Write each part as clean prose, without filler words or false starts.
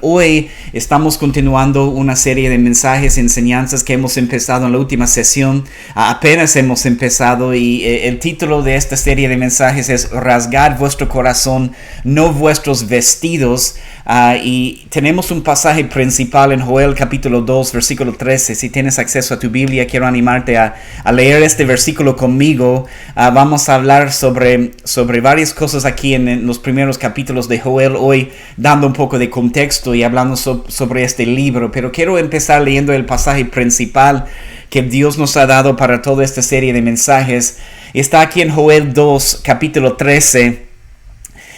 Hoy estamos continuando una serie de mensajes y enseñanzas que hemos empezado en la última sesión. Apenas hemos empezado y el título de esta serie de mensajes es Rasgad vuestro corazón, no vuestros vestidos. Y tenemos un pasaje principal en Joel capítulo 2, versículo 13. Si tienes acceso a tu Biblia, quiero animarte a leer este versículo conmigo. Vamos a hablar sobre varias cosas aquí en los primeros capítulos de Joel, hoy dando un poco de contexto y hablando sobre este libro, pero quiero empezar leyendo el pasaje principal que Dios nos ha dado para toda esta serie de mensajes. Está aquí en Joel 2, capítulo 13,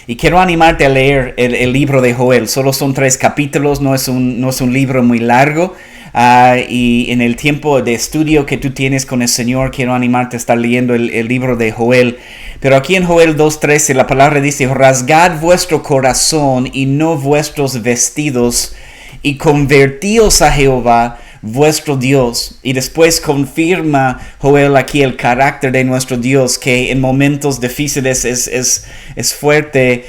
y quiero animarte a leer el libro de Joel. Solo son 3 capítulos, no es un libro muy largo, y en el tiempo de estudio que tú tienes con el Señor, quiero animarte a estar leyendo el libro de Joel. Pero aquí en Joel 2:13 la palabra dice: rasgad vuestro corazón y no vuestros vestidos, y convertíos a Jehová vuestro Dios. Y después confirma Joel aquí el carácter de nuestro Dios, que en momentos difíciles es fuerte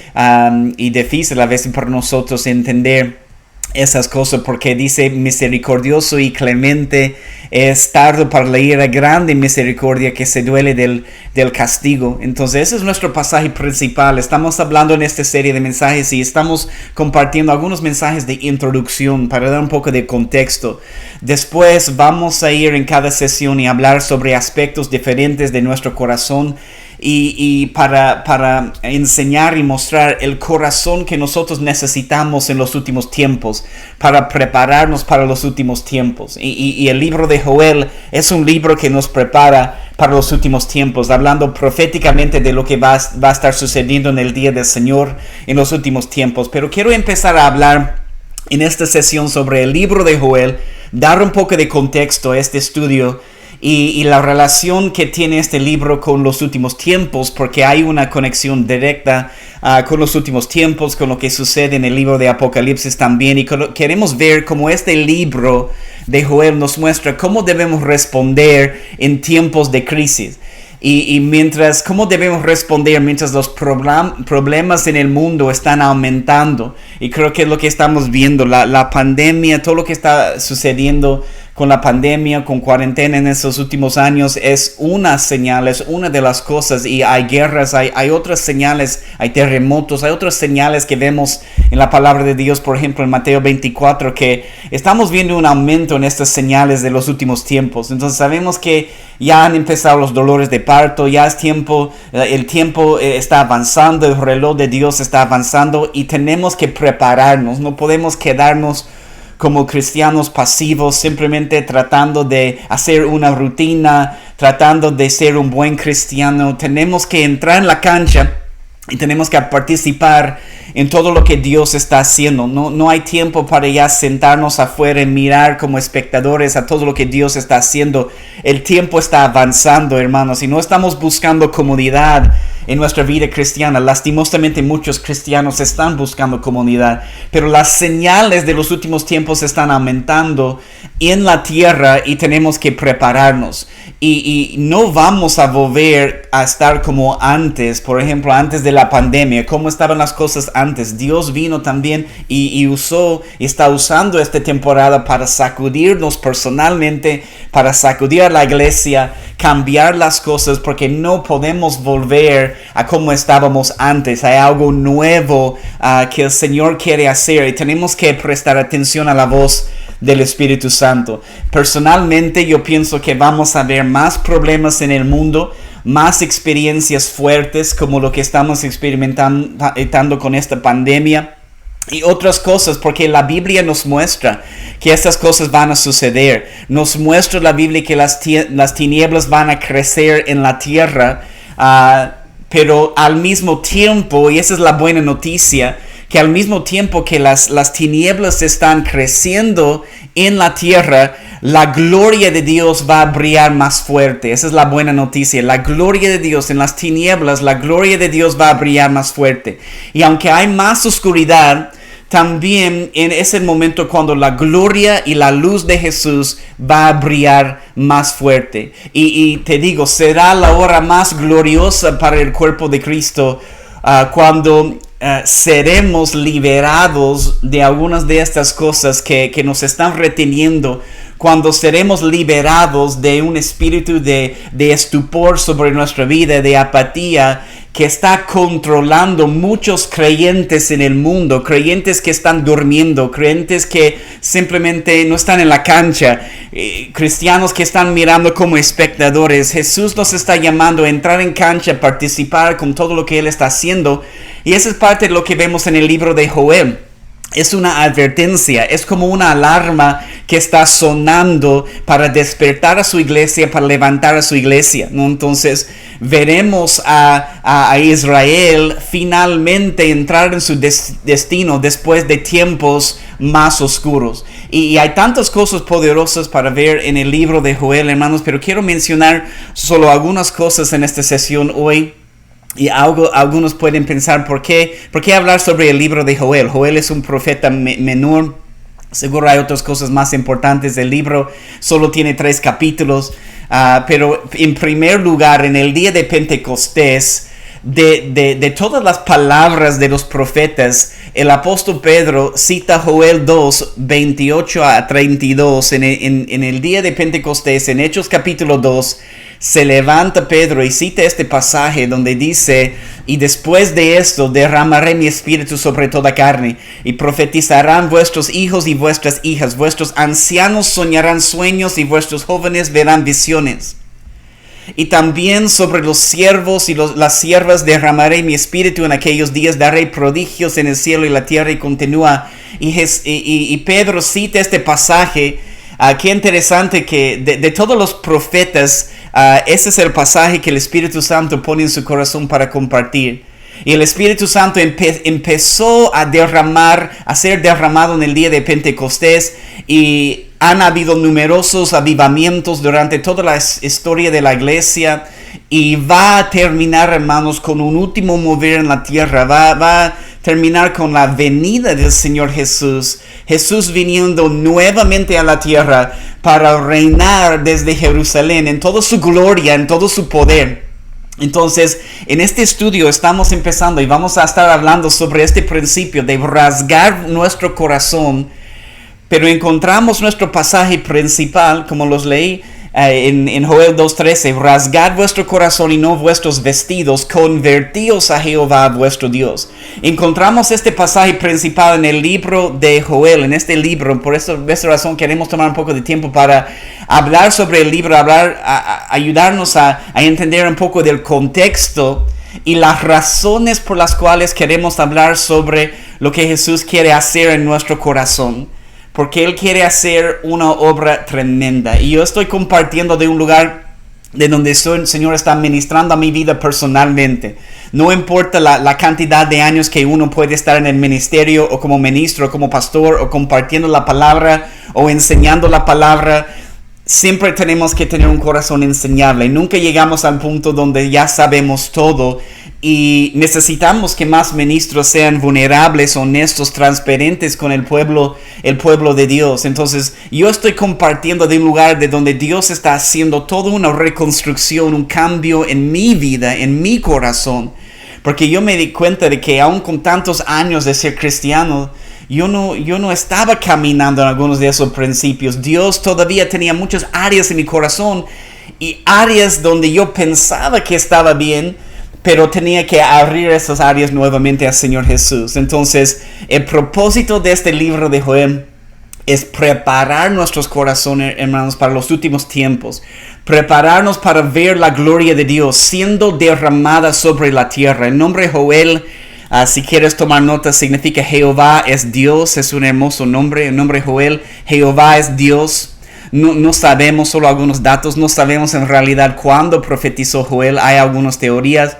y difícil a veces para nosotros entender esas cosas, porque dice: misericordioso y clemente es, tardo para la ira, grande misericordia, que se duele del castigo. Entonces ese es nuestro pasaje principal. Estamos hablando en esta serie de mensajes y estamos compartiendo algunos mensajes de introducción para dar un poco de contexto. Después vamos a ir en cada sesión y hablar sobre aspectos diferentes de nuestro corazón, y para enseñar y mostrar el corazón que nosotros necesitamos en los últimos tiempos, para prepararnos para los últimos tiempos. Y el libro de Joel es un libro que nos prepara para los últimos tiempos, hablando proféticamente de lo que va a estar sucediendo en el día del Señor en los últimos tiempos. Pero quiero empezar a hablar en esta sesión sobre el libro de Joel, dar un poco de contexto a este estudio y la relación que tiene este libro con los últimos tiempos, porque hay una conexión directa con los últimos tiempos, con lo que sucede en el libro de Apocalipsis también. Y queremos ver cómo este libro de Joel nos muestra cómo debemos responder en tiempos de crisis. Y cómo debemos responder mientras los problemas en el mundo están aumentando. Y creo que es lo que estamos viendo, la pandemia, todo lo que está sucediendo con la pandemia, con cuarentena en estos últimos años, es una señal, es una de las cosas. Y hay guerras, hay otras señales, hay terremotos, hay otras señales que vemos en la palabra de Dios. Por ejemplo, en Mateo 24, que estamos viendo un aumento en estas señales de los últimos tiempos. Entonces sabemos que ya han empezado los dolores de parto, ya es tiempo, el tiempo está avanzando, el reloj de Dios está avanzando, y tenemos que prepararnos. No podemos quedarnos como cristianos pasivos, simplemente tratando de hacer una rutina, tratando de ser un buen cristiano. Tenemos que entrar en la cancha y tenemos que participar en todo lo que Dios está haciendo. No hay tiempo para ya sentarnos afuera y mirar como espectadores a todo lo que Dios está haciendo. El tiempo está avanzando, hermanos, y no estamos buscando comodidad en nuestra vida cristiana. Lastimosamente muchos cristianos están buscando comunidad, pero las señales de los últimos tiempos están aumentando en la tierra y tenemos que prepararnos. Y no vamos a volver a estar como antes, por ejemplo, antes de la pandemia, cómo estaban las cosas antes. Dios vino también y está usando esta temporada para sacudirnos personalmente, para sacudir a la iglesia, cambiar las cosas, porque no podemos volver a como estábamos antes. Hay algo nuevo que el Señor quiere hacer, y tenemos que prestar atención a la voz del Espíritu Santo. Personalmente yo pienso que vamos a ver más problemas en el mundo, más experiencias fuertes como lo que estamos experimentando con esta pandemia y otras cosas, porque la Biblia nos muestra que estas cosas van a suceder. Nos muestra la Biblia que las tinieblas van a crecer en la tierra, pero al mismo tiempo, y esa es la buena noticia, que al mismo tiempo que las tinieblas están creciendo en la tierra, la gloria de Dios va a brillar más fuerte. Esa es la buena noticia. La gloria de Dios en las tinieblas, la gloria de Dios va a brillar más fuerte. Y aunque hay más oscuridad, también en ese momento cuando la gloria y la luz de Jesús va a brillar más fuerte. Y te digo, será la hora más gloriosa para el cuerpo de Cristo cuando seremos liberados de algunas de estas cosas que nos están reteniendo, cuando seremos liberados de un espíritu de estupor sobre nuestra vida, de apatía, que está controlando muchos creyentes en el mundo, creyentes que están durmiendo, creyentes que simplemente no están en la cancha, cristianos que están mirando como espectadores. Jesús nos está llamando a entrar en cancha, participar con todo lo que Él está haciendo, y esa es parte de lo que vemos en el libro de Joel. Es una advertencia, es como una alarma que está sonando para despertar a su iglesia, para levantar a su iglesia, ¿no? Entonces veremos a Israel finalmente entrar en su destino después de tiempos más oscuros. Y hay tantas cosas poderosas para ver en el libro de Joel, hermanos, pero quiero mencionar solo algunas cosas en esta sesión hoy. Y algunos pueden pensar, ¿por qué hablar sobre el libro de Joel? Joel es un profeta menor. Seguro hay otras cosas más importantes del libro. Solo tiene 3 capítulos. Pero en primer lugar, en el día de Pentecostés, de todas las palabras de los profetas, el apóstol Pedro cita Joel 2, 28 a 32. En el día de Pentecostés, en Hechos capítulo 2, se levanta Pedro y cita este pasaje donde dice: y después de esto derramaré mi espíritu sobre toda carne, y profetizarán vuestros hijos y vuestras hijas, vuestros ancianos soñarán sueños, y vuestros jóvenes verán visiones. Y también sobre los siervos y las siervas derramaré mi espíritu en aquellos días, daré prodigios en el cielo y la tierra. Y continúa, y Pedro cita este pasaje. Qué interesante que de todos los profetas, ese es el pasaje que el Espíritu Santo pone en su corazón para compartir. Y el Espíritu Santo empezó a ser derramado en el día de Pentecostés, y han habido numerosos avivamientos durante toda la historia de la iglesia, y va a terminar, hermanos, con un último mover en la tierra. Va a terminar con la venida del Señor Jesús. Jesús viniendo nuevamente a la tierra para reinar desde Jerusalén en toda su gloria, en todo su poder. Entonces, en este estudio estamos empezando y vamos a estar hablando sobre este principio de rasgar nuestro corazón, pero encontramos nuestro pasaje principal, como los leí, en Joel 2:13, rasgad vuestro corazón y no vuestros vestidos, convertíos a Jehová vuestro Dios. Encontramos este pasaje principal en el libro de Joel, en este libro. Por esta razón queremos tomar un poco de tiempo para hablar sobre el libro, ayudarnos a entender un poco del contexto y las razones por las cuales queremos hablar sobre lo que Jesús quiere hacer en nuestro corazón. Porque Él quiere hacer una obra tremenda. Y yo estoy compartiendo de un lugar de donde el Señor está ministrando a mi vida personalmente. No importa la cantidad de años que uno puede estar en el ministerio, o como ministro, o como pastor, o compartiendo la palabra, o enseñando la palabra. Siempre tenemos que tener un corazón enseñable. Nunca llegamos al punto donde ya sabemos todo. Y necesitamos que más ministros sean vulnerables, honestos, transparentes con el pueblo de Dios. Entonces, yo estoy compartiendo de un lugar de donde Dios está haciendo toda una reconstrucción, un cambio en mi vida, en mi corazón. Porque yo me di cuenta de que aún con tantos años de ser cristiano, yo no estaba caminando en algunos de esos principios. Dios todavía tenía muchas áreas en mi corazón, y áreas donde yo pensaba que estaba bien, pero tenía que abrir esas áreas nuevamente al Señor Jesús. Entonces, el propósito de este libro de Joel es preparar nuestros corazones, hermanos, para los últimos tiempos. Prepararnos para ver la gloria de Dios siendo derramada sobre la tierra. El nombre Joel, si quieres tomar nota, significa Jehová es Dios. Es un hermoso nombre. El nombre Joel, Jehová es Dios. No sabemos, solo algunos datos. No sabemos en realidad cuándo profetizó Joel. Hay algunas teorías.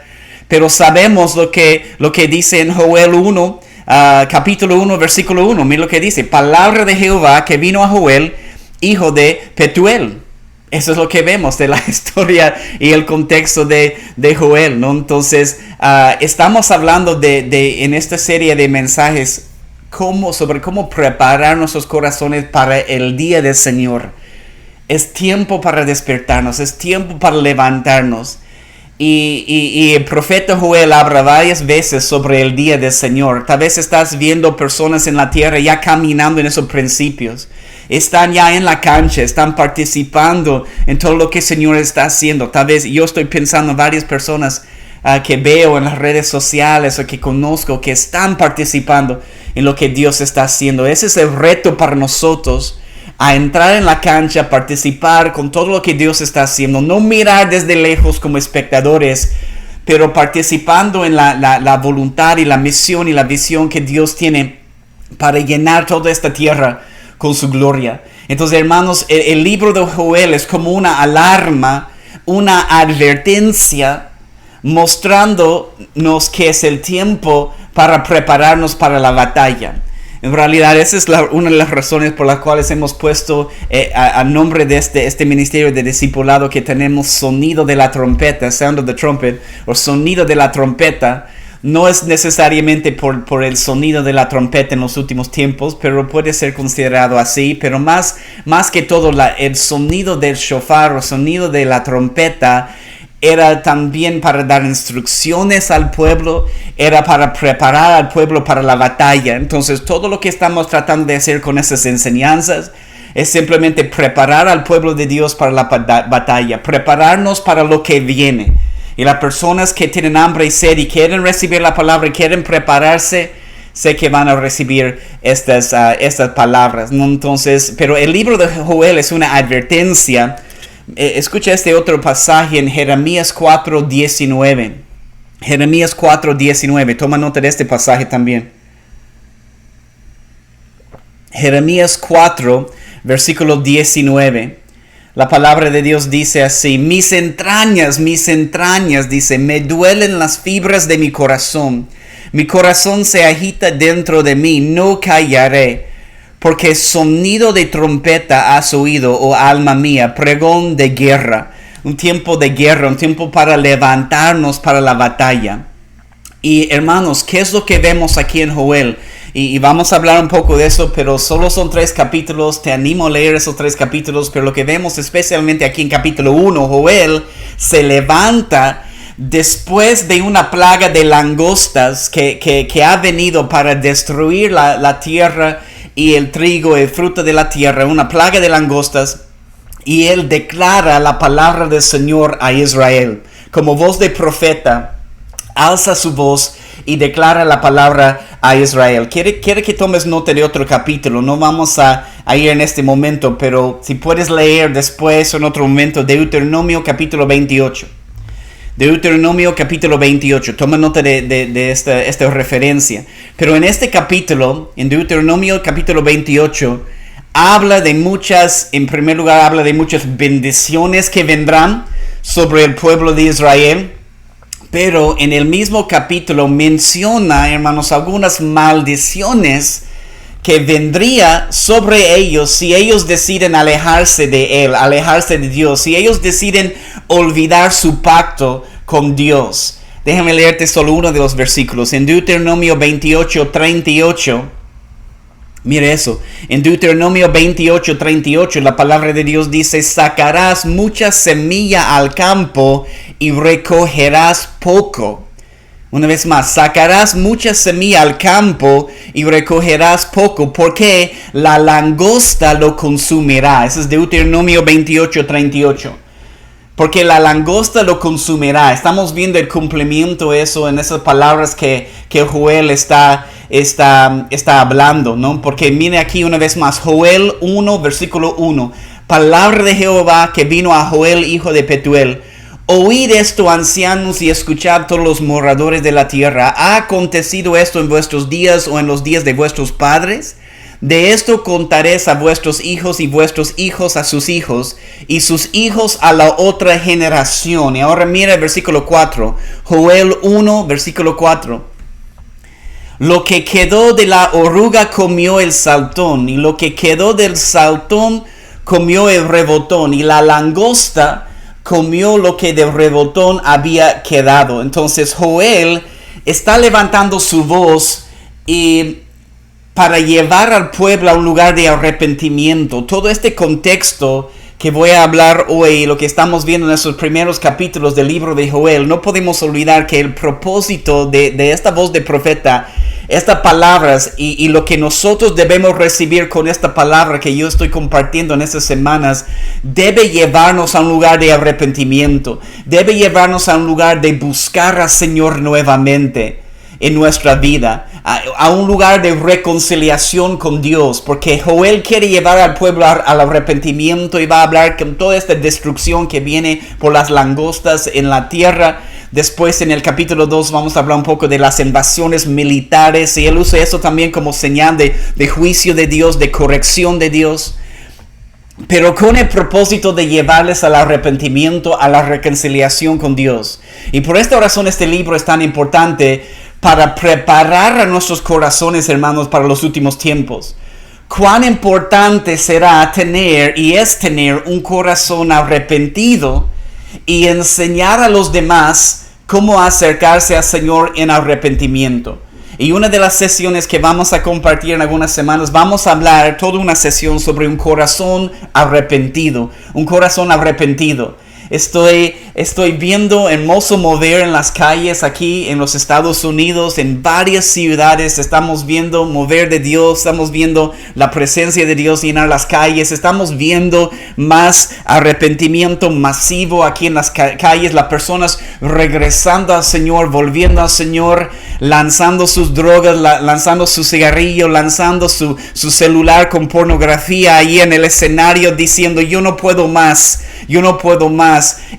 Pero sabemos lo que dice en Joel 1, capítulo 1, versículo 1. Mira lo que dice: palabra de Jehová que vino a Joel, hijo de Petuel. Eso es lo que vemos de la historia y el contexto de Joel, ¿no? Entonces, estamos hablando en esta serie de mensajes sobre cómo preparar nuestros corazones para el día del Señor. Es tiempo para despertarnos, es tiempo para levantarnos. Y el profeta Joel habla varias veces sobre el día del Señor. Tal vez estás viendo personas en la tierra ya caminando en esos principios. Están ya en la cancha, están participando en todo lo que el Señor está haciendo. Tal vez yo estoy pensando en varias personas que veo en las redes sociales o que conozco que están participando en lo que Dios está haciendo. Ese es el reto para nosotros, a entrar en la cancha, participar con todo lo que Dios está haciendo, no mirar desde lejos como espectadores, pero participando en la voluntad y la misión y la visión que Dios tiene para llenar toda esta tierra con su gloria. Entonces, hermanos, el libro de Joel es como una alarma, una advertencia, mostrándonos que es el tiempo para prepararnos para la batalla. En realidad, esa es una de las razones por las cuales hemos puesto a nombre de este ministerio de discipulado que tenemos sonido de la trompeta, sound of the trumpet, o sonido de la trompeta. No es necesariamente por el sonido de la trompeta en los últimos tiempos, pero puede ser considerado así. Pero más que todo, el sonido del shofar o sonido de la trompeta era también para dar instrucciones al pueblo, era para preparar al pueblo para la batalla. Entonces, todo lo que estamos tratando de hacer con esas enseñanzas es simplemente preparar al pueblo de Dios para la batalla, prepararnos para lo que viene. Y las personas que tienen hambre y sed y quieren recibir la palabra y quieren prepararse, sé que van a recibir estas palabras, ¿no? Entonces, pero el libro de Joel es una advertencia. Escucha este otro pasaje en Jeremías 4:19. Jeremías 4:19. Toma nota de este pasaje también. Jeremías 4, versículo 19. La palabra de Dios dice así: mis entrañas, dice, me duelen las fibras de mi corazón. Mi corazón se agita dentro de mí, no callaré. Porque sonido de trompeta has oído, oh alma mía, pregón de guerra. Un tiempo de guerra, un tiempo para levantarnos para la batalla. Y hermanos, ¿qué es lo que vemos aquí en Joel? Y vamos a hablar un poco de eso, pero solo son 3 capítulos. Te animo a leer esos 3 capítulos. Pero lo que vemos especialmente aquí en capítulo 1, Joel se levanta después de una plaga de langostas que ha venido para destruir la tierra y el trigo, el fruto de la tierra, una plaga de langostas, y él declara la palabra del Señor a Israel. Como voz de profeta, alza su voz y declara la palabra a Israel. Quiere que tomes nota de otro capítulo. No vamos a ir en este momento, pero si puedes leer después en otro momento, Deuteronomio capítulo 28. Deuteronomio capítulo 28, toma nota de esta referencia. Pero en este capítulo, en Deuteronomio capítulo 28, en primer lugar habla de muchas bendiciones que vendrán sobre el pueblo de Israel. Pero en el mismo capítulo menciona, hermanos, algunas maldiciones que vendría sobre ellos si ellos deciden alejarse de Él, alejarse de Dios, si ellos deciden olvidar su pacto con Dios. Déjame leerte solo uno de los versículos. En Deuteronomio 28:38, mire eso. En Deuteronomio 28:38 la palabra de Dios dice: sacarás mucha semilla al campo y recogerás poco. Una vez más, sacarás mucha semilla al campo y recogerás poco, porque la langosta lo consumirá. Eso es Deuteronomio 28:38. Porque la langosta lo consumirá. Estamos viendo el cumplimiento eso en esas palabras que Joel está hablando, ¿no? Porque mire aquí una vez más, Joel 1, versículo 1. Palabra de Jehová que vino a Joel, hijo de Petuel. Oíd esto, ancianos, y escuchad todos los moradores de la tierra. ¿Ha acontecido esto en vuestros días o en los días de vuestros padres? De esto contaréis a vuestros hijos y vuestros hijos a sus hijos y sus hijos a la otra generación. Y ahora mira el versículo 4. Joel 1, versículo 4. Lo que quedó de la oruga comió el saltón, y lo que quedó del saltón comió el rebotón, y la langosta comió lo que del rebotón había quedado. Entonces Joel está levantando su voz y para llevar al pueblo a un lugar de arrepentimiento. Todo este contexto que voy a hablar hoy, lo que estamos viendo en esos primeros capítulos del libro de Joel, no podemos olvidar que el propósito de esta voz de profeta, estas palabras y lo que nosotros debemos recibir con esta palabra que yo estoy compartiendo en estas semanas, debe llevarnos a un lugar de arrepentimiento, debe llevarnos a un lugar de buscar al Señor nuevamente en nuestra vida, a un lugar de reconciliación con Dios, porque Joel quiere llevar al pueblo al arrepentimiento y va a hablar con toda esta destrucción que viene por las langostas en la tierra. Después en el capítulo 2 vamos a hablar un poco de las invasiones militares y él usa eso también como señal de juicio de Dios, de corrección de Dios, pero con el propósito de llevarles al arrepentimiento, a la reconciliación con Dios. Y por esta razón este libro es tan importante para preparar a nuestros corazones, hermanos, para los últimos tiempos. Cuán importante será tener un corazón arrepentido y enseñar a los demás cómo acercarse al Señor en arrepentimiento. Y una de las sesiones que vamos a compartir en algunas semanas, vamos a hablar toda una sesión sobre un corazón arrepentido. Un corazón arrepentido. Estoy viendo hermoso mover en las calles aquí en los Estados Unidos, en varias ciudades. Estamos viendo mover de Dios, estamos viendo la presencia de Dios llenar las calles. Estamos viendo más arrepentimiento masivo aquí en las calles. Las personas regresando al Señor, volviendo al Señor, lanzando sus drogas, lanzando su cigarrillo, lanzando su celular con pornografía ahí en el escenario diciendo yo no puedo más.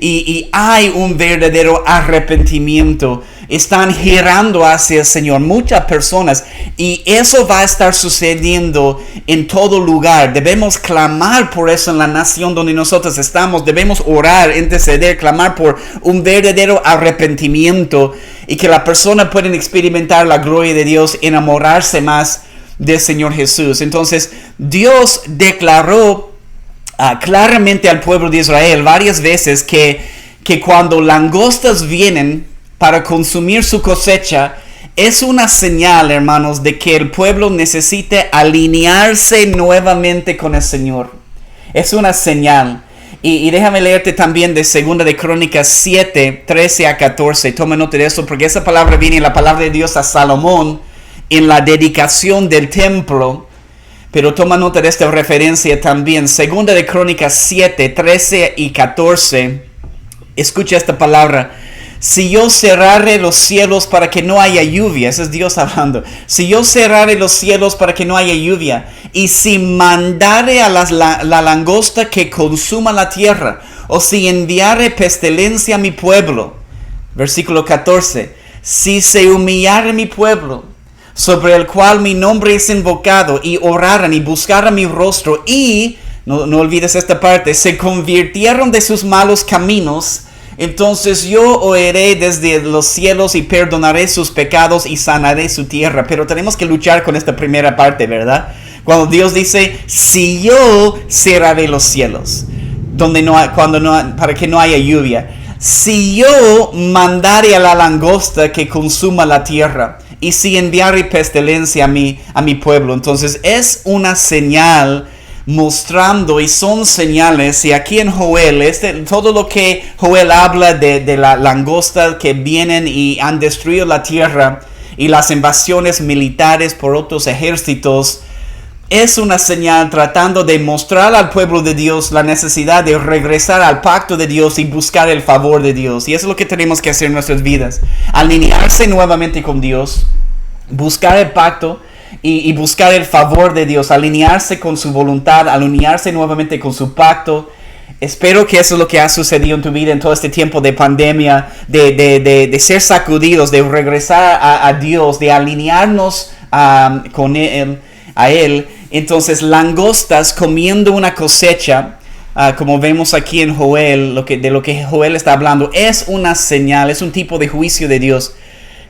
Y hay un verdadero arrepentimiento. Están girando hacia el Señor muchas personas y eso va a estar sucediendo en todo lugar. Debemos clamar por eso en la nación donde nosotros estamos. Debemos orar, interceder, clamar por un verdadero arrepentimiento y que la persona pueda experimentar la gloria de Dios, enamorarse más del Señor Jesús. Entonces Dios declaró claramente al pueblo de Israel varias veces que cuando langostas vienen para consumir su cosecha, es una señal, hermanos, de que el pueblo necesita alinearse nuevamente con el Señor. Es una señal. Y déjame leerte también de 2 de Crónicas 7, 13 a 14. Toma nota de eso porque esa palabra viene en la palabra de Dios a Salomón en la dedicación del templo. Pero toma nota de esta referencia también. 2 de Crónicas 7, 13 y 14. Escucha esta palabra. Si yo cerrare los cielos para que no haya lluvia. Ese es Dios hablando. Si yo cerrare los cielos para que no haya lluvia. Y si mandare a la langosta que consuma la tierra. O si enviare pestilencia a mi pueblo. Versículo 14. Si se humillare mi pueblo, sobre el cual mi nombre es invocado, y oraran y buscaran mi rostro, y, no olvides esta parte, se convirtieron de sus malos caminos, entonces yo oiré desde los cielos y perdonaré sus pecados y sanaré su tierra. Pero tenemos que luchar con esta primera parte, ¿verdad? Cuando Dios dice, si yo cerraré los cielos, para que no haya lluvia, si yo mandare a la langosta que consuma la tierra, y si enviare pestilencia a mi pueblo. Entonces es una señal mostrando, y son señales. Y aquí en Joel, todo lo que Joel habla de la langosta que vienen y han destruido la tierra, y las invasiones militares por otros ejércitos, es una señal tratando de mostrar al pueblo de Dios la necesidad de regresar al pacto de Dios y buscar el favor de Dios. Y eso es lo que tenemos que hacer en nuestras vidas. Alinearse nuevamente con Dios, buscar el pacto y buscar el favor de Dios. Alinearse con su voluntad, alinearse nuevamente con su pacto. Espero que eso es lo que ha sucedido en tu vida en todo este tiempo de pandemia, de ser sacudidos, de regresar a Dios, de alinearnos con Él, a Él. Entonces, langostas comiendo una cosecha, como vemos aquí en Joel, de lo que Joel está hablando, es una señal, es un tipo de juicio de Dios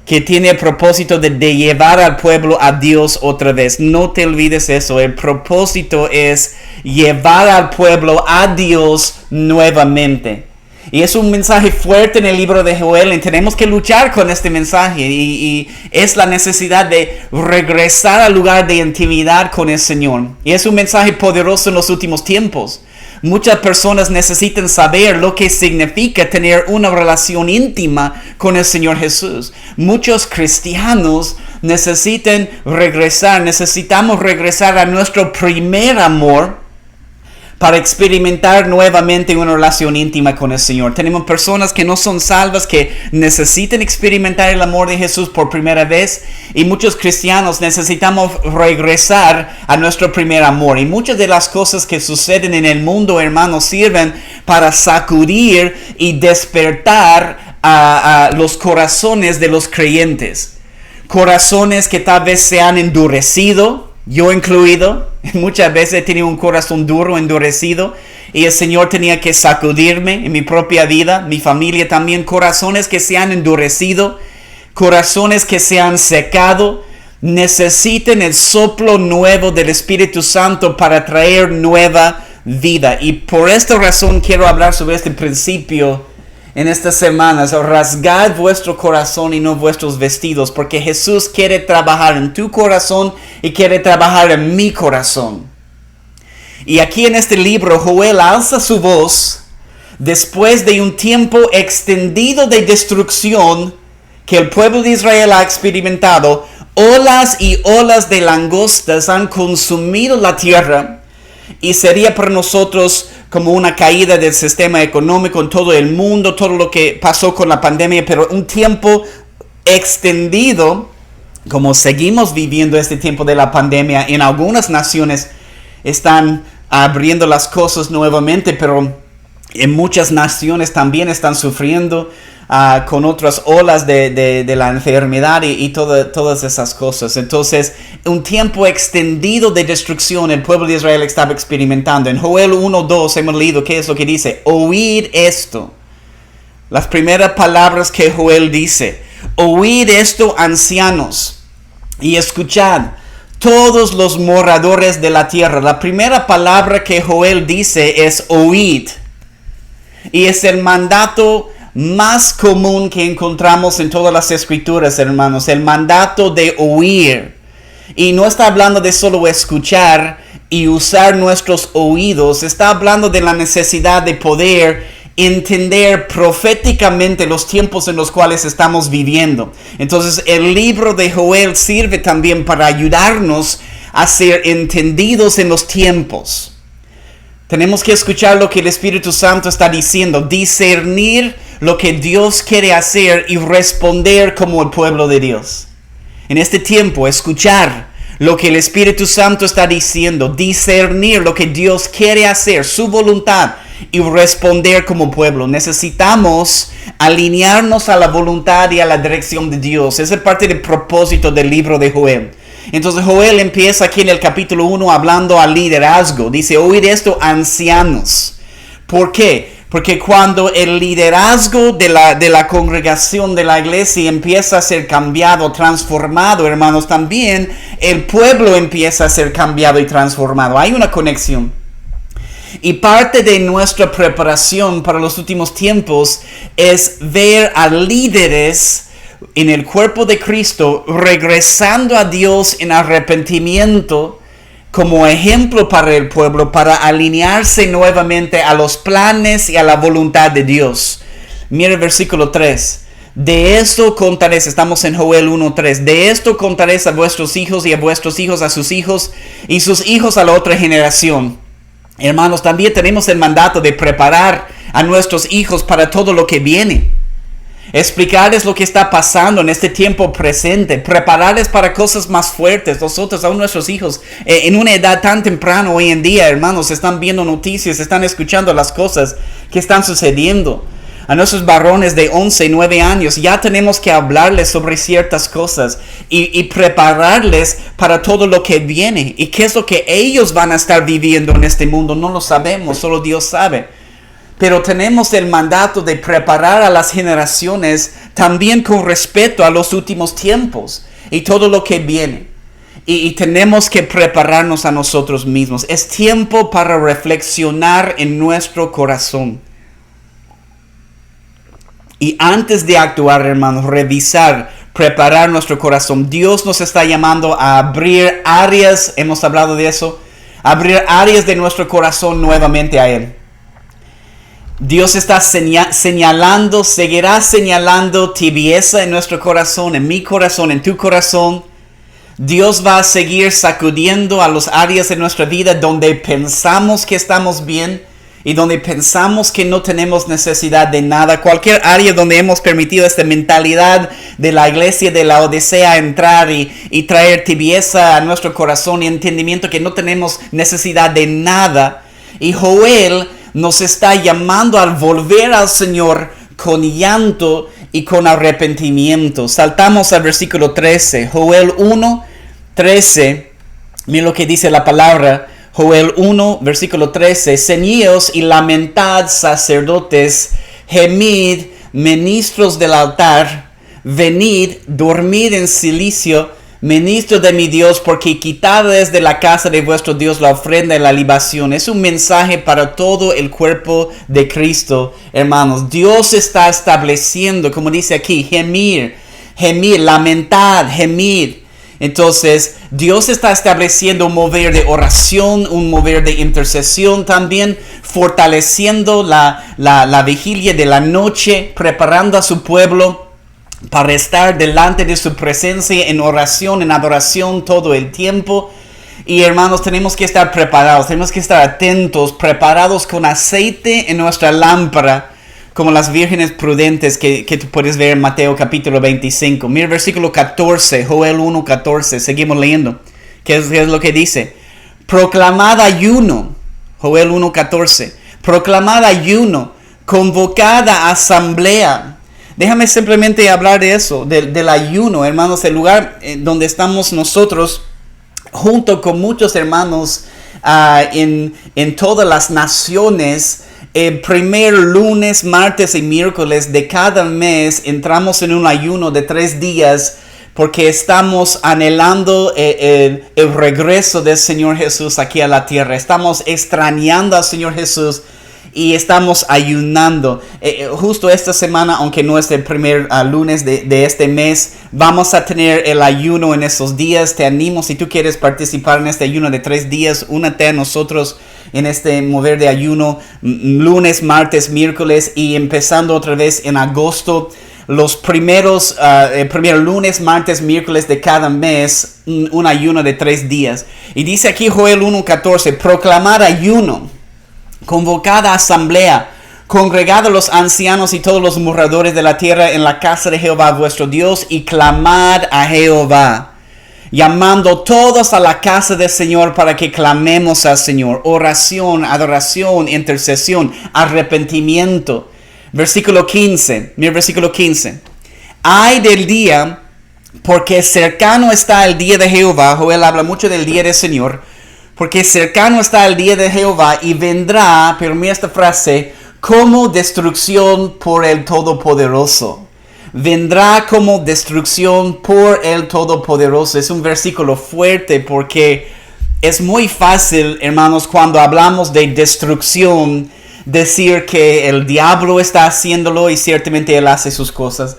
que tiene el propósito de llevar al pueblo a Dios otra vez. No te olvides eso. El propósito es llevar al pueblo a Dios nuevamente. Y es un mensaje fuerte en el libro de Joel y tenemos que luchar con este mensaje. Y es la necesidad de regresar al lugar de intimidad con el Señor. Y es un mensaje poderoso en los últimos tiempos. Muchas personas necesitan saber lo que significa tener una relación íntima con el Señor Jesús. Muchos cristianos necesitamos regresar a nuestro primer amor para experimentar nuevamente una relación íntima con el Señor. Tenemos personas que no son salvas, que necesitan experimentar el amor de Jesús por primera vez, y muchos cristianos necesitamos regresar a nuestro primer amor. Y muchas de las cosas que suceden en el mundo, hermanos, sirven para sacudir y despertar a los corazones de los creyentes. Corazones que tal vez se han endurecido, yo incluido. Muchas veces he tenido un corazón duro, endurecido, y el Señor tenía que sacudirme en mi propia vida, mi familia también. Corazones que se han endurecido, corazones que se han secado, necesitan el soplo nuevo del Espíritu Santo para traer nueva vida. Y por esta razón quiero hablar sobre este principio en estas semanas. Rasgad vuestro corazón y no vuestros vestidos, porque Jesús quiere trabajar en tu corazón y quiere trabajar en mi corazón. Y aquí en este libro, Joel alza su voz después de un tiempo extendido de destrucción que el pueblo de Israel ha experimentado. Olas y olas de langostas han consumido la tierra, y sería para nosotros como una caída del sistema económico en todo el mundo, todo lo que pasó con la pandemia, pero un tiempo extendido, como seguimos viviendo este tiempo de la pandemia. En algunas naciones están abriendo las cosas nuevamente, pero en muchas naciones también están sufriendo con otras olas de la enfermedad y todas esas cosas. Entonces, un tiempo extendido de destrucción el pueblo de Israel estaba experimentando. En Joel 1:2 hemos leído qué es lo que dice: oíd esto. Las primeras palabras que Joel dice: oíd esto, ancianos, y escuchad todos los moradores de la tierra. La primera palabra que Joel dice es oíd, y es el mandato más común que encontramos en todas las escrituras, hermanos, el mandato de oír. Y no está hablando de solo escuchar y usar nuestros oídos, está hablando de la necesidad de poder entender proféticamente los tiempos en los cuales estamos viviendo. Entonces, el libro de Joel sirve también para ayudarnos a ser entendidos en los tiempos. Tenemos que escuchar lo que el Espíritu Santo está diciendo, discernir lo que Dios quiere hacer y responder como el pueblo de Dios. En este tiempo, escuchar lo que el Espíritu Santo está diciendo, discernir lo que Dios quiere hacer, su voluntad, y responder como pueblo. Necesitamos alinearnos a la voluntad y a la dirección de Dios. Esa es parte del propósito del libro de Joel. Entonces Joel empieza aquí en el capítulo 1 hablando al liderazgo. Dice: oíd esto, ancianos. ¿Por qué? Porque cuando el liderazgo de la congregación de la iglesia empieza a ser cambiado, transformado, hermanos, también el pueblo empieza a ser cambiado y transformado. Hay una conexión. Y parte de nuestra preparación para los últimos tiempos es ver a líderes en el cuerpo de Cristo regresando a Dios en arrepentimiento como ejemplo para el pueblo, para alinearse nuevamente a los planes y a la voluntad de Dios. Mira el versículo 3. De esto contaréis, estamos en Joel 1:3. De esto contaréis a vuestros hijos y a vuestros hijos a sus hijos y sus hijos a la otra generación. Hermanos, también tenemos el mandato de preparar a nuestros hijos para todo lo que viene. Explicarles lo que está pasando en este tiempo presente, prepararles para cosas más fuertes. Nosotros, aún nuestros hijos, en una edad tan temprana hoy en día, hermanos, están viendo noticias, están escuchando las cosas que están sucediendo. A nuestros varones de 11, 9 años, ya tenemos que hablarles sobre ciertas cosas y prepararles para todo lo que viene. ¿Y qué es lo que ellos van a estar viviendo en este mundo? No lo sabemos, solo Dios sabe. Pero tenemos el mandato de preparar a las generaciones también con respeto a los últimos tiempos y todo lo que viene. Y tenemos que prepararnos a nosotros mismos. Es tiempo para reflexionar en nuestro corazón. Y antes de actuar, hermanos, revisar, preparar nuestro corazón. Dios nos está llamando a abrir áreas, hemos hablado de eso, abrir áreas de nuestro corazón nuevamente a Él. Dios está señalando, seguirá señalando tibieza en nuestro corazón, en mi corazón, en tu corazón. Dios va a seguir sacudiendo a las áreas de nuestra vida donde pensamos que estamos bien y donde pensamos que no tenemos necesidad de nada. Cualquier área donde hemos permitido esta mentalidad de la iglesia de la Odisea entrar y traer tibieza a nuestro corazón y entendimiento que no tenemos necesidad de nada. Y Joel nos está llamando a volver al Señor con llanto y con arrepentimiento. Saltamos al versículo 13. Joel 1, 13. Mira lo que dice la palabra. Joel 1, versículo 13. Ceñíos y lamentad, sacerdotes, gemid, ministros del altar, venid, dormid en silicio, ministro de mi Dios, porque quitada es de la casa de vuestro Dios la ofrenda y la libación. Es un mensaje para todo el cuerpo de Cristo, hermanos. Dios está estableciendo, como dice aquí, gemir, lamentad, gemid. Entonces, Dios está estableciendo un mover de oración, un mover de intercesión también, fortaleciendo la vigilia de la noche, preparando a su pueblo para estar delante de su presencia en oración, en adoración todo el tiempo. Y hermanos, tenemos que estar preparados, tenemos que estar atentos, preparados con aceite en nuestra lámpara, como las vírgenes prudentes que tú puedes ver en Mateo capítulo 25. Mira el versículo 14, Joel 1, 14, seguimos leyendo. ¿Qué es lo que dice? Proclamad ayuno, Joel 1, 14. Proclamad ayuno, convocada asamblea. Déjame simplemente hablar de eso, del ayuno, hermanos, el lugar donde estamos nosotros, junto con muchos hermanos en todas las naciones. El primer lunes, martes y miércoles de cada mes entramos en un ayuno de 3 días porque estamos anhelando el regreso del Señor Jesús aquí a la tierra. Estamos extrañando al Señor Jesús y estamos ayunando. Justo esta semana, aunque no es el primer lunes de este mes, vamos a tener el ayuno en esos días. Te animo, si tú quieres participar en este ayuno de 3 días, únete a nosotros en este mover de ayuno lunes, martes, miércoles y empezando otra vez en agosto. Los primeros, el primer lunes, martes, miércoles de cada mes, un ayuno de 3 días. Y dice aquí Joel 1:14, proclamar ayuno, convocada asamblea, congregad a los ancianos y todos los moradores de la tierra en la casa de Jehová vuestro Dios y clamad a Jehová, llamando todos a la casa del Señor para que clamemos al Señor. Oración, adoración, intercesión, arrepentimiento. Versículo 15, mira el versículo 15. Ay del día, porque cercano está el día de Jehová. Joel habla mucho del día del Señor. Porque cercano está el día de Jehová y vendrá, pero mira esta frase, como destrucción por el Todopoderoso. Vendrá como destrucción por el Todopoderoso. Es un versículo fuerte porque es muy fácil, hermanos, cuando hablamos de destrucción, decir que el diablo está haciéndolo y ciertamente él hace sus cosas.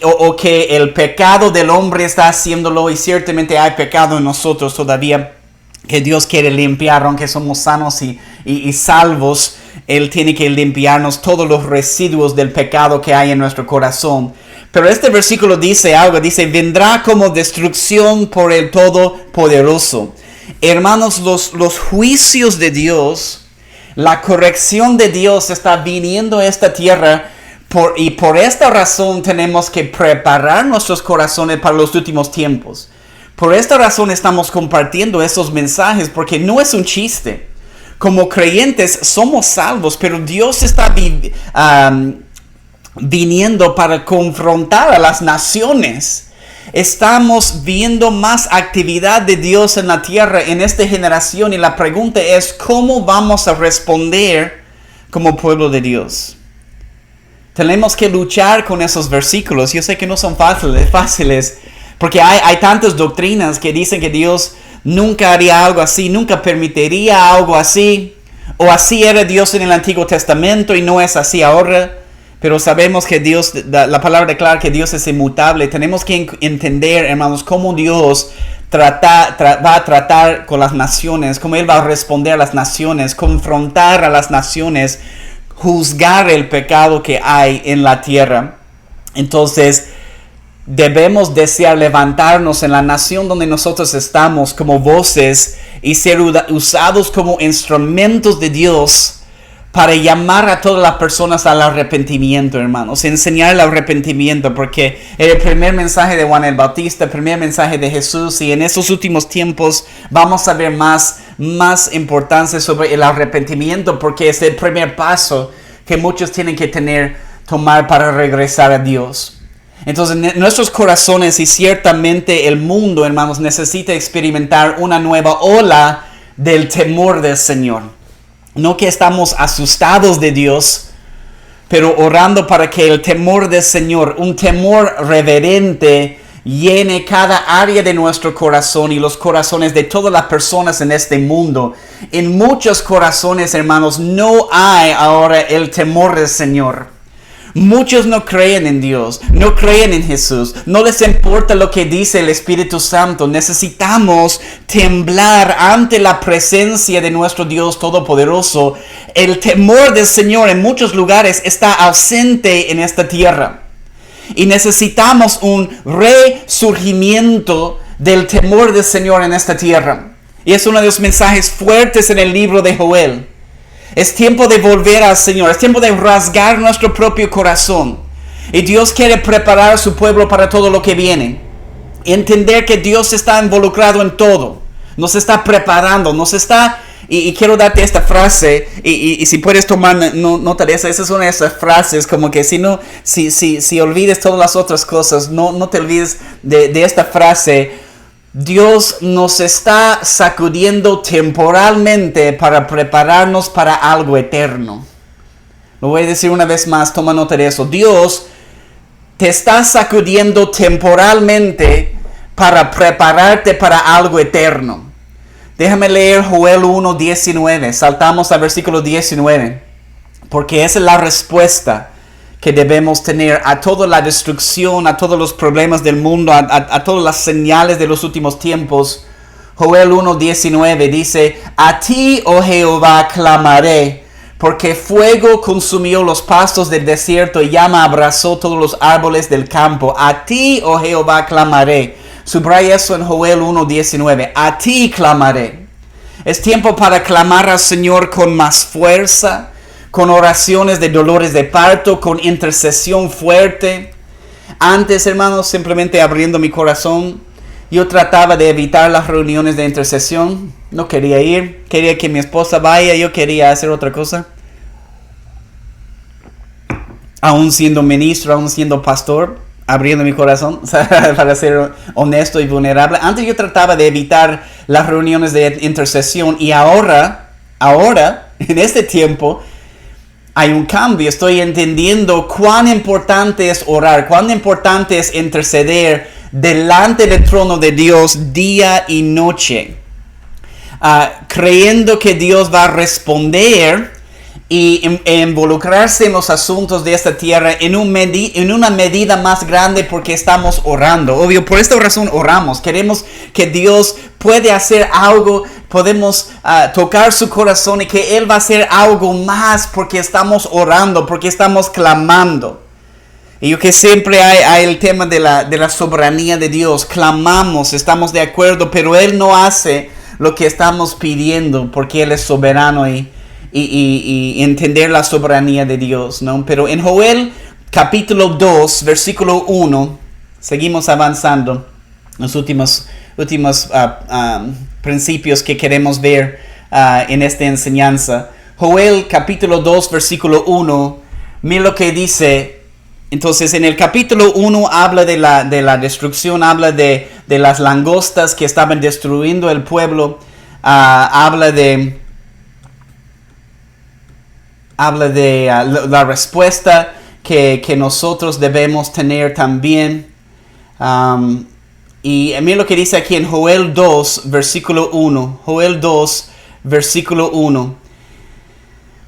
O que el pecado del hombre está haciéndolo y ciertamente hay pecado en nosotros todavía, que Dios quiere limpiar, aunque somos sanos y salvos. Él tiene que limpiarnos todos los residuos del pecado que hay en nuestro corazón. Pero este versículo dice algo, dice, vendrá como destrucción por el Todopoderoso. Hermanos, los juicios de Dios, la corrección de Dios está viniendo a esta tierra y por esta razón tenemos que preparar nuestros corazones para los últimos tiempos. Por esta razón estamos compartiendo esos mensajes porque no es un chiste. Como creyentes somos salvos, pero Dios está viniendo para confrontar a las naciones. Estamos viendo más actividad de Dios en la tierra en esta generación y la pregunta es ¿cómo vamos a responder como pueblo de Dios? Tenemos que luchar con esos versículos. Yo sé que no son fáciles porque hay tantas doctrinas que dicen que Dios nunca haría algo así, nunca permitiría algo así, o así era Dios en el Antiguo Testamento y no es así ahora. Pero sabemos que Dios, la palabra declara que Dios es inmutable. Tenemos que entender, hermanos, cómo Dios va a tratar con las naciones, cómo Él va a responder a las naciones, confrontar a las naciones, juzgar el pecado que hay en la tierra. Entonces, debemos desear levantarnos en la nación donde nosotros estamos como voces y ser usados como instrumentos de Dios para llamar a todas las personas al arrepentimiento, hermanos. Enseñar el arrepentimiento, porque el primer mensaje de Juan el Bautista, el primer mensaje de Jesús, y en estos últimos tiempos vamos a ver más importancia sobre el arrepentimiento, porque es el primer paso que muchos tienen que tomar para regresar a Dios. Entonces, nuestros corazones y ciertamente el mundo, hermanos, necesita experimentar una nueva ola del temor del Señor. No que estamos asustados de Dios, pero orando para que el temor del Señor, un temor reverente, llene cada área de nuestro corazón y los corazones de todas las personas en este mundo. En muchos corazones, hermanos, no hay ahora el temor del Señor. Muchos no creen en Dios, no creen en Jesús, no les importa lo que dice el Espíritu Santo. Necesitamos temblar ante la presencia de nuestro Dios Todopoderoso. El temor del Señor en muchos lugares está ausente en esta tierra. Y necesitamos un resurgimiento del temor del Señor en esta tierra. Y es uno de los mensajes fuertes en el libro de Joel. Es tiempo de volver al Señor. Es tiempo de rasgar nuestro propio corazón. Y Dios quiere preparar a su pueblo para todo lo que viene. Entender que Dios está involucrado en todo. Nos está preparando. Nos está... Y quiero darte esta frase. Y si puedes tomar nota de esa. Esa es una de esas frases. Como que si olvides todas las otras cosas. No te olvides de esta frase. Dios nos está sacudiendo temporalmente para prepararnos para algo eterno. Lo voy a decir una vez más, toma nota de eso. Dios te está sacudiendo temporalmente para prepararte para algo eterno. Déjame leer Joel 1:19. Saltamos al versículo 19. Porque esa es la respuesta que debemos tener a toda la destrucción, a todos los problemas del mundo, a todas las señales de los últimos tiempos. Joel 1:19 dice: a ti, oh Jehová, clamaré, porque fuego consumió los pastos del desierto y llama abrazó todos los árboles del campo. A ti, oh Jehová, clamaré. Subraya eso en Joel 1:19. A ti clamaré. Es tiempo para clamar al Señor con más fuerza, con oraciones de dolores de parto, con intercesión fuerte. Antes, hermanos, simplemente abriendo mi corazón, yo trataba de evitar las reuniones de intercesión. No quería ir, quería que mi esposa vaya, yo quería hacer otra cosa. Aún siendo ministro, aún siendo pastor, abriendo mi corazón, para ser honesto y vulnerable. Antes yo trataba de evitar las reuniones de intercesión y ahora, en este tiempo, hay un cambio. Estoy entendiendo cuán importante es orar, cuán importante es interceder delante del trono de Dios día y noche. Creyendo que Dios va a responder y involucrarse en los asuntos de esta tierra en una medida más grande porque estamos orando. Obvio, por esta razón oramos. Queremos que Dios puede hacer algo, podemos tocar su corazón y que Él va a hacer algo más porque estamos orando, porque estamos clamando. Y yo que siempre hay el tema de la soberanía de Dios. Clamamos, estamos de acuerdo, pero Él no hace lo que estamos pidiendo porque Él es soberano y entender la soberanía de Dios, ¿no? Pero en Joel capítulo 2, versículo 1, seguimos avanzando. Los últimos principios que queremos ver en esta enseñanza. Joel capítulo 2, versículo 1, mira lo que dice. Entonces en el capítulo 1 habla de la destrucción, habla de las langostas que estaban destruyendo el pueblo, habla de la respuesta que nosotros debemos tener también. Y mira lo que dice aquí en Joel 2, versículo 1. Joel 2, versículo 1.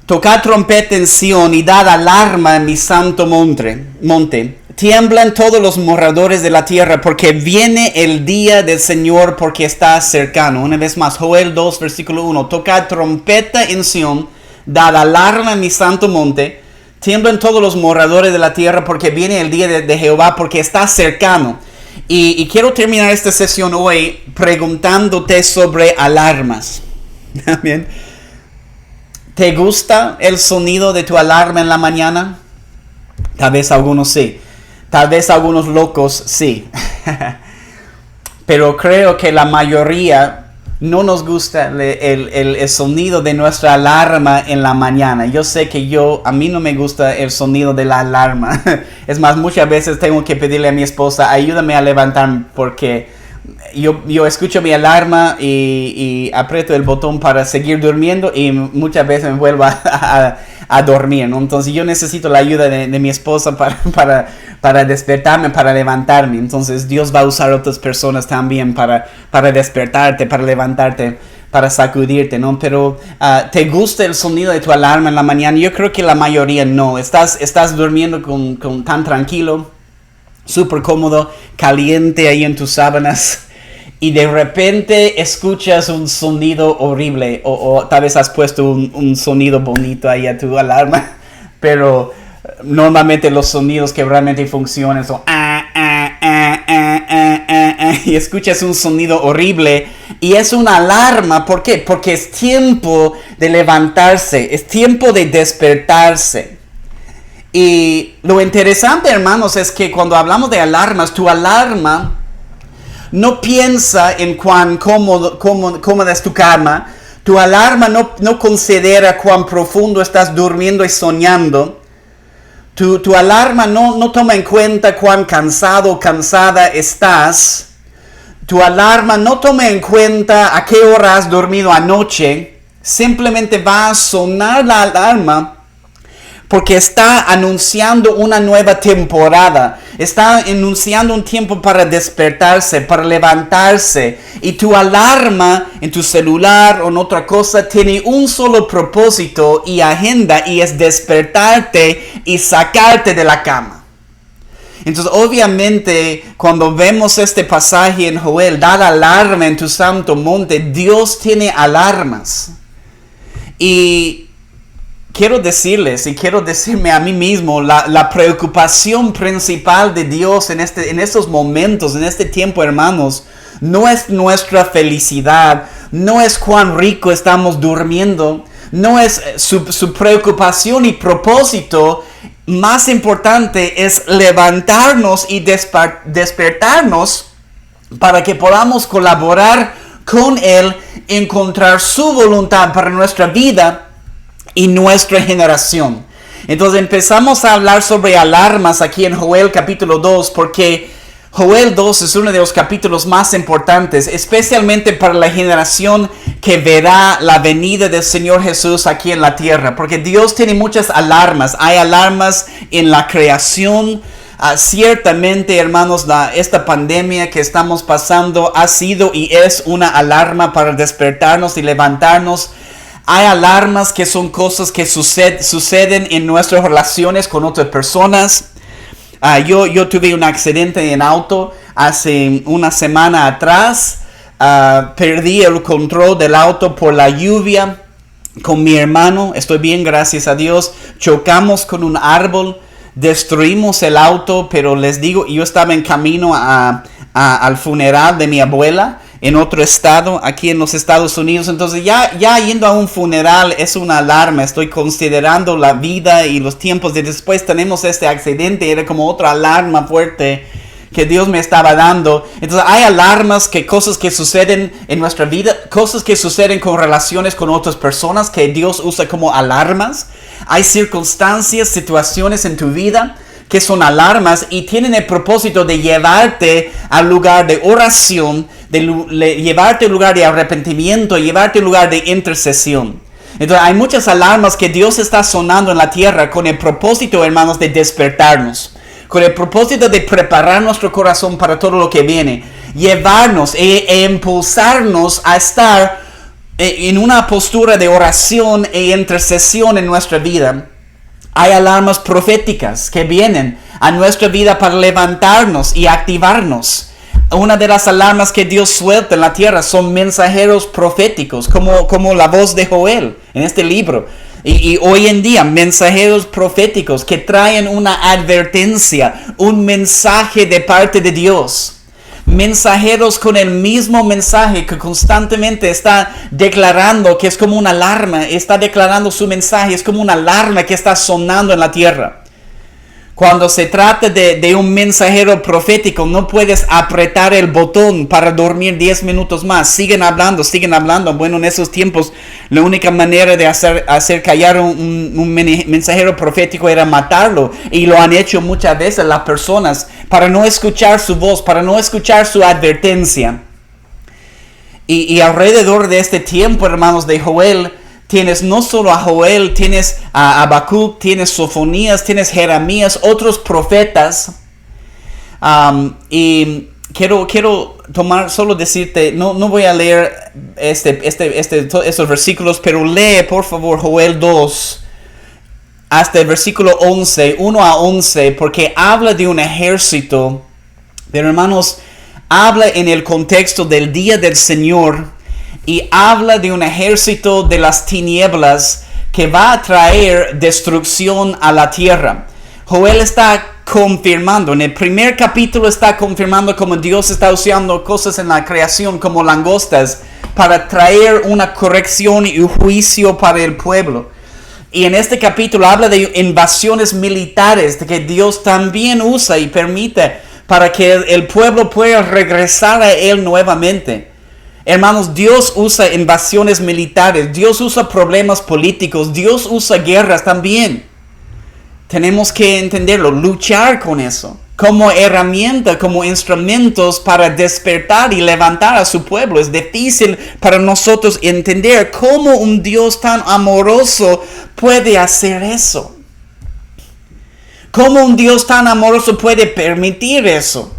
Tocad trompeta en Sión y dad alarma en mi santo monte. Tiemblan todos los moradores de la tierra, porque viene el día del Señor, porque está cercano. Una vez más, Joel 2, versículo 1. Tocad trompeta en Sión, dad alarma en mi santo monte. Tiemblan todos los moradores de la tierra, porque viene el día de Jehová, porque está cercano. Y quiero terminar esta sesión hoy preguntándote sobre alarmas. Amén. ¿Te gusta el sonido de tu alarma en la mañana? Tal vez algunos sí. Tal vez algunos locos sí. Pero creo que la mayoría no nos gusta el sonido de nuestra alarma en la mañana. Yo sé que a mí no me gusta el sonido de la alarma. Es más, muchas veces tengo que pedirle a mi esposa, ayúdame a levantarme, porque yo escucho mi alarma y aprieto el botón para seguir durmiendo y muchas veces me vuelvo a dormir, ¿no? Entonces yo necesito la ayuda de mi esposa para despertarme, para levantarme. Entonces Dios va a usar otras personas también para despertarte, para levantarte, para sacudirte, ¿no? Pero ¿te gusta el sonido de tu alarma en la mañana? Yo creo que la mayoría no. Estás durmiendo con tan tranquilo, súper cómodo, caliente ahí en tus sábanas, y de repente escuchas un sonido horrible, o tal vez has puesto un sonido bonito ahí a tu alarma, pero normalmente los sonidos que realmente funcionan son y escuchas un sonido horrible, y es una alarma. ¿Por qué? Porque es tiempo de levantarse, es tiempo de despertarse. Y lo interesante, hermanos, es que cuando hablamos de alarmas, tu alarma no piensa en cuán cómoda es tu cama. Tu alarma no considera cuán profundo estás durmiendo y soñando. Tu alarma no toma en cuenta cuán cansado o cansada estás. Tu alarma no toma en cuenta a qué hora has dormido anoche. Simplemente va a sonar la alarma porque está anunciando una nueva temporada. Está anunciando un tiempo para despertarse, para levantarse. Y tu alarma en tu celular o en otra cosa tiene un solo propósito y agenda, y es despertarte y sacarte de la cama. Entonces, obviamente, cuando vemos este pasaje en Joel, dad alarma en tu santo monte, Dios tiene alarmas. Y quiero decirles, y quiero decirme a mí mismo, la preocupación principal de Dios en estos momentos, en este tiempo, hermanos, no es nuestra felicidad, no es cuán rico estamos durmiendo, no es su preocupación y propósito. Más importante es levantarnos y despertarnos para que podamos colaborar con Él, encontrar su voluntad para nuestra vida y nuestra generación. Entonces empezamos a hablar sobre alarmas aquí en Joel capítulo 2, porque Joel 2 es uno de los capítulos más importantes, especialmente para la generación que verá la venida del Señor Jesús aquí en la tierra, porque Dios tiene muchas alarmas. Hay alarmas en la creación. Ciertamente, hermanos, esta pandemia que estamos pasando ha sido y es una alarma para despertarnos y levantarnos. Hay alarmas que son cosas que suceden en nuestras relaciones con otras personas. Yo tuve un accidente en auto hace una semana atrás. Perdí el control del auto por la lluvia con mi hermano. Estoy bien, gracias a Dios. Chocamos con un árbol, destruimos el auto, pero les digo, yo estaba en camino al funeral de mi abuela en otro estado, aquí en los Estados Unidos. Entonces ya yendo a un funeral es una alarma. Estoy considerando la vida y los tiempos de después. Tenemos este accidente, era como otra alarma fuerte que Dios me estaba dando. Entonces hay alarmas, cosas que suceden en nuestra vida, cosas que suceden con relaciones con otras personas que Dios usa como alarmas. Hay circunstancias, situaciones en tu vida que son alarmas y tienen el propósito de llevarte al lugar de oración, llevarte al lugar de arrepentimiento, llevarte al lugar de intercesión. Entonces hay muchas alarmas que Dios está sonando en la tierra con el propósito, hermanos, de despertarnos, con el propósito de preparar nuestro corazón para todo lo que viene, llevarnos e impulsarnos a estar en una postura de oración e intercesión en nuestra vida, hay alarmas proféticas que vienen a nuestra vida para levantarnos y activarnos. Una de las alarmas que Dios suelta en la tierra son mensajeros proféticos, como la voz de Joel en este libro. Y hoy en día, mensajeros proféticos que traen una advertencia, un mensaje de parte de Dios. Mensajeros con el mismo mensaje que constantemente está declarando, que es como una alarma, está declarando su mensaje, es como una alarma que está sonando en la tierra. Cuando se trata de un mensajero profético, no puedes apretar el botón para dormir 10 minutos más. Siguen hablando. Bueno, en esos tiempos, la única manera de hacer callar un mensajero profético era matarlo. Y lo han hecho muchas veces las personas para no escuchar su voz, para no escuchar su advertencia. Y alrededor de este tiempo, hermanos, de Joel, tienes no solo a Joel, tienes a Habacuc, tienes Sofonías, tienes Jeremías, otros profetas. Y quiero solo decirte, no voy a leer estos versículos, pero lee por favor Joel 2 hasta el versículo 11, 1 a 11, porque habla de un ejército. Pero hermanos, habla en el contexto del día del Señor. Y habla de un ejército de las tinieblas que va a traer destrucción a la tierra. Joel está confirmando, en el primer capítulo está confirmando cómo Dios está usando cosas en la creación como langostas para traer una corrección y un juicio para el pueblo. Y en este capítulo habla de invasiones militares que Dios también usa y permite para que el pueblo pueda regresar a Él nuevamente. Hermanos, Dios usa invasiones militares, Dios usa problemas políticos, Dios usa guerras también. Tenemos que entenderlo, luchar con eso, como herramienta, como instrumentos para despertar y levantar a su pueblo. Es difícil para nosotros entender cómo un Dios tan amoroso puede hacer eso. ¿Cómo un Dios tan amoroso puede permitir eso?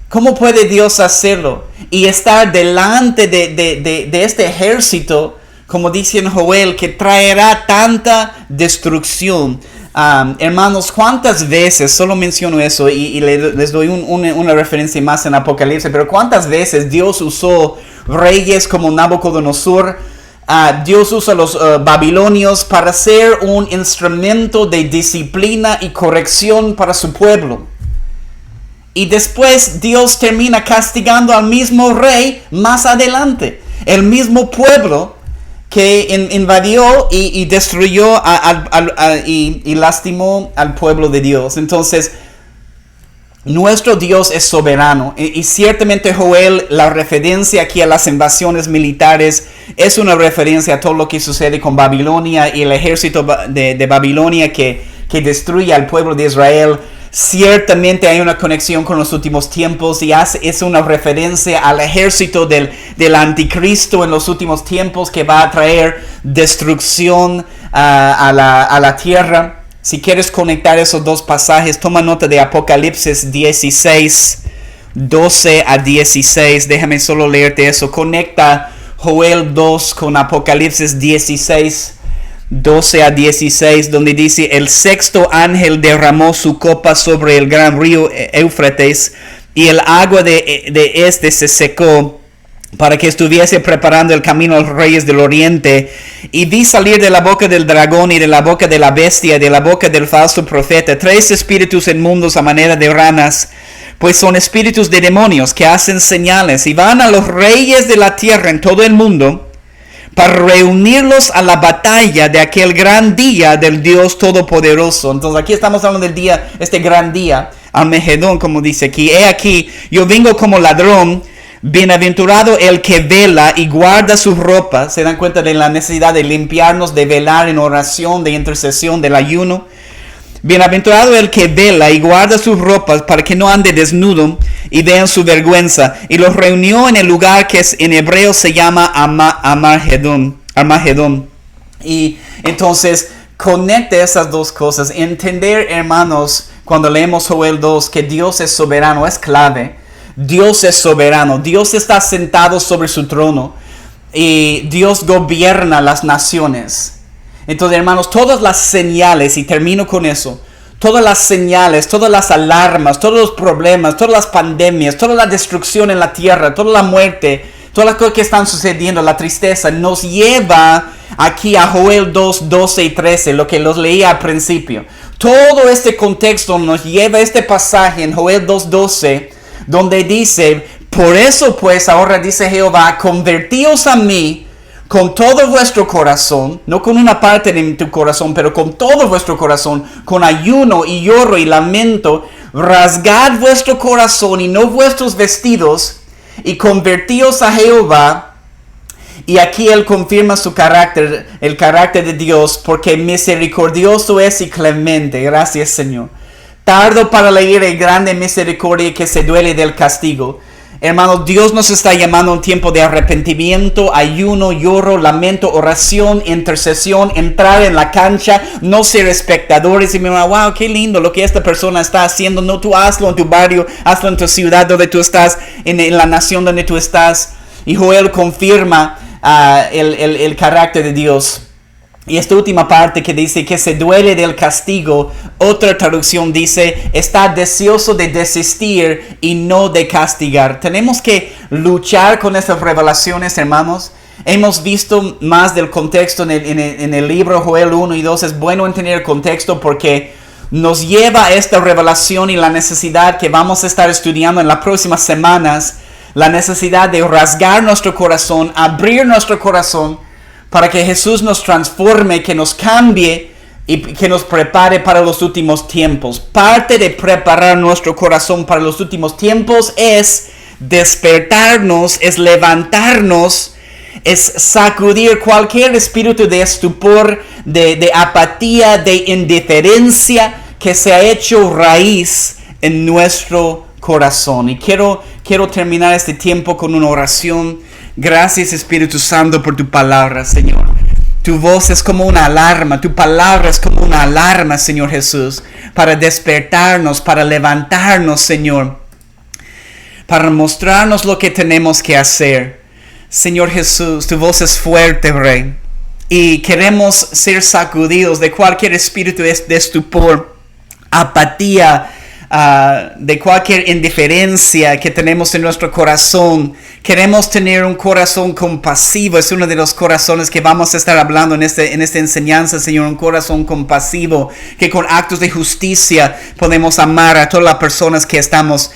¿Cómo puede Dios hacerlo? Y estar delante de este ejército, como dice en Joel, que traerá tanta destrucción. Hermanos, ¿cuántas veces, solo menciono eso y les doy una referencia más en Apocalipsis, pero cuántas veces Dios usó reyes como Nabucodonosor, Dios usa a los babilonios para ser un instrumento de disciplina y corrección para su pueblo? Y después Dios termina castigando al mismo rey más adelante. El mismo pueblo que invadió y destruyó y lastimó al pueblo de Dios. Entonces, nuestro Dios es soberano. Y ciertamente Joel, la referencia aquí a las invasiones militares, es una referencia a todo lo que sucede con Babilonia y el ejército de Babilonia que destruye al pueblo de Israel. Ciertamente hay una conexión con los últimos tiempos y es una referencia al ejército del anticristo en los últimos tiempos que va a traer destrucción a la tierra. Si quieres conectar esos dos pasajes, toma nota de Apocalipsis 16, 12 a 16. Déjame solo leerte eso. Conecta Joel 2 con Apocalipsis 16, 12 a 16, donde dice: el sexto ángel derramó su copa sobre el gran río Éufrates, y el agua de este se secó, para que estuviese preparando el camino a los reyes del oriente. Y vi salir de la boca del dragón y de la boca de la bestia y de la boca del falso profeta 3 espíritus inmundos a manera de ranas, pues son espíritus de demonios que hacen señales, y van a los reyes de la tierra en todo el mundo para reunirlos a la batalla de aquel gran día del Dios Todopoderoso. Entonces aquí estamos hablando del día, este gran día, Armagedón, como dice aquí. He aquí, yo vengo como ladrón. Bienaventurado el que vela y guarda sus ropas. Se dan cuenta de la necesidad de limpiarnos, de velar en oración, de intercesión, del ayuno. Bienaventurado el que vela y guarda sus ropas, para que no ande desnudo y vean su vergüenza. Y los reunió en el lugar que en hebreo se llama Armagedón. Y entonces conecte esas dos cosas. Entender, hermanos, cuando leemos Joel 2, que Dios es soberano, es clave. Dios es soberano. Dios está sentado sobre su trono. y Dios gobierna las naciones. Entonces, hermanos, todas las señales, y termino con eso, todas las señales, todas las alarmas, todos los problemas, todas las pandemias, toda la destrucción en la tierra, toda la muerte, todas las cosas que están sucediendo, la tristeza, nos lleva aquí a Joel 2, 12 y 13, lo que los leí al principio. Todo este contexto nos lleva a este pasaje en Joel 2, 12, donde dice: por eso pues ahora dice Jehová, convertíos a mí con todo vuestro corazón, no con una parte de tu corazón, pero con todo vuestro corazón, con ayuno y lloro y lamento, rasgad vuestro corazón y no vuestros vestidos, y convertíos a Jehová. Y aquí él confirma su carácter, el carácter de Dios, porque misericordioso es y clemente. Gracias, Señor. Tardo para la ira y grande misericordia, que se duele del castigo. Hermanos, Dios nos está llamando a un tiempo de arrepentimiento, ayuno, lloro, lamento, oración, intercesión, entrar en la cancha, no ser espectadores y mirar: wow, qué lindo lo que esta persona está haciendo. No, tú hazlo en tu barrio, hazlo en tu ciudad donde tú estás, en la nación donde tú estás. Y Joel confirma el carácter de Dios. Y esta última parte que dice que se duele del castigo, otra traducción dice: está deseoso de desistir y no de castigar. Tenemos que luchar con estas revelaciones, hermanos. Hemos visto más del contexto en el libro Joel 1 y 2. Es bueno entender el contexto porque nos lleva a esta revelación y la necesidad que vamos a estar estudiando en las próximas semanas. La necesidad de rasgar nuestro corazón, abrir nuestro corazón, para que Jesús nos transforme, que nos cambie y que nos prepare para los últimos tiempos. Parte de preparar nuestro corazón para los últimos tiempos es despertarnos, es levantarnos, es sacudir cualquier espíritu de estupor, de apatía, de indiferencia que se ha hecho raíz en nuestro corazón. Y quiero terminar este tiempo con una oración. Gracias, Espíritu Santo, por tu palabra, Señor. Tu voz es como una alarma, tu palabra es como una alarma, Señor Jesús, para despertarnos, para levantarnos, Señor, para mostrarnos lo que tenemos que hacer. Señor Jesús, tu voz es fuerte, Rey, y queremos ser sacudidos de cualquier espíritu de estupor, apatía, de cualquier indiferencia que tenemos en nuestro corazón. Queremos tener un corazón compasivo. Es uno de los corazones que vamos a estar hablando en esta enseñanza, Señor. Un corazón compasivo, que con actos de justicia podemos amar a todas las personas que estamos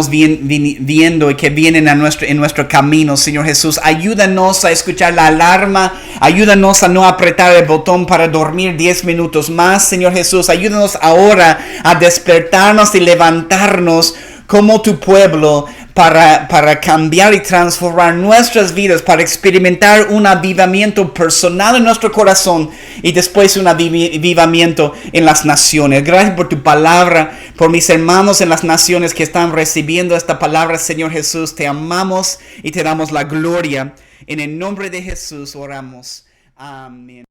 viendo y que vienen en nuestro camino, Señor Jesús. Ayúdanos a escuchar la alarma. Ayúdanos a no apretar el botón para dormir 10 minutos más, Señor Jesús. Ayúdanos ahora a despertarnos y levantarnos como tu pueblo para cambiar y transformar nuestras vidas, para experimentar un avivamiento personal en nuestro corazón y después un avivamiento en las naciones. Gracias por tu palabra, por mis hermanos en las naciones que están recibiendo esta palabra, Señor Jesús. Te amamos y te damos la gloria. En el nombre de Jesús oramos. Amén.